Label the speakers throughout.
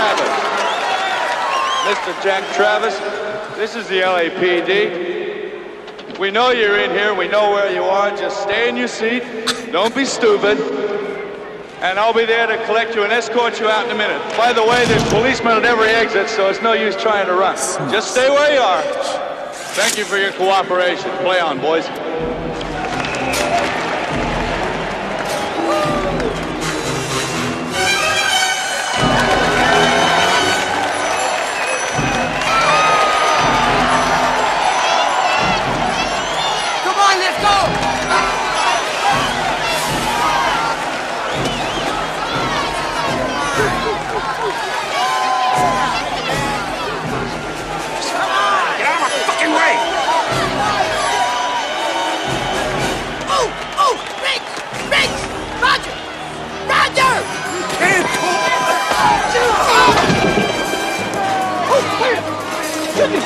Speaker 1: Travis. Mr. Jack Travis, this is the LAPD. We know you're in here. We know where you are. Just stay in your seat. Don't be stupid. And I'll be there to collect you and escort you out in a minute. By the way, there's policemen at every exit, so it's no use trying to run. Just stay where you are. Thank you for your cooperation. Play on, boys.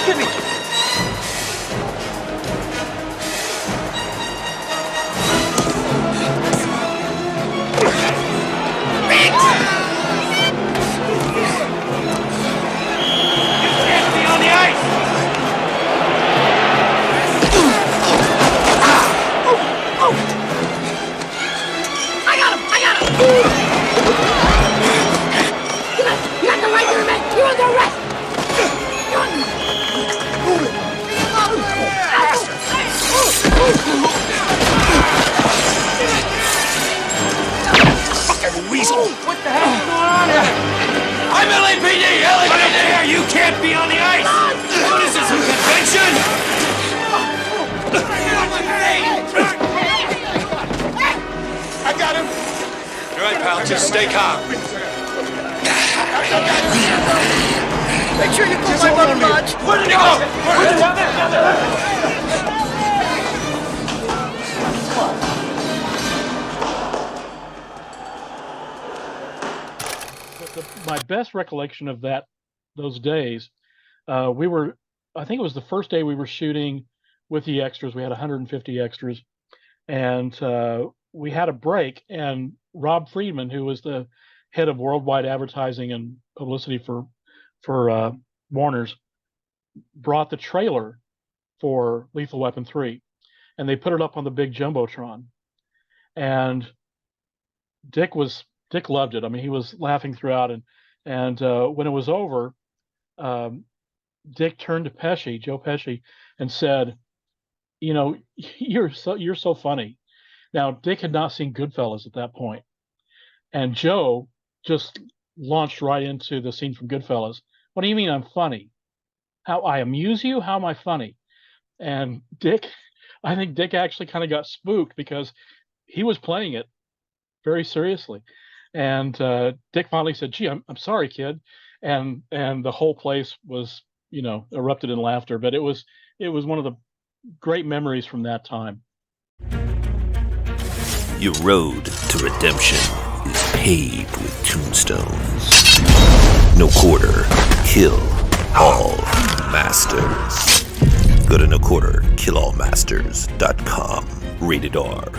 Speaker 2: Give me.
Speaker 3: Fucking weasel! What the hell is going on here? I'm LAPD! LAPD! You can't be on the ice! What is this, a convention? I got him! All right, pal, just stay calm.
Speaker 2: Make sure you pull my mother lodge.
Speaker 3: Where did he go? Where did he go?
Speaker 4: My best recollection of those days, I think it was the first day we were shooting with the extras. We had 150 extras, and we had a break. And Rob Friedman, who was the head of worldwide advertising and publicity for Warner's, brought the trailer for Lethal Weapon 3, and they put it up on the big jumbotron. And Dick loved it. I mean, he was laughing throughout, and when it was over, Dick turned to Joe Pesci, and said, "You know, you're so funny." Now, Dick had not seen Goodfellas at that point, and Joe just launched right into the scene from Goodfellas. "What do you mean I'm funny? How I amuse you? How am I funny?" And I think Dick actually kind of got spooked because he was playing it very seriously. And Dick finally said, "Gee, I'm sorry, kid," and the whole place was, erupted in laughter. But it was one of the great memories from that time.
Speaker 5: Your road to redemption is paved with tombstones. No quarter, kill all masters. Go to noquarterkillallmasters.com. Rated R.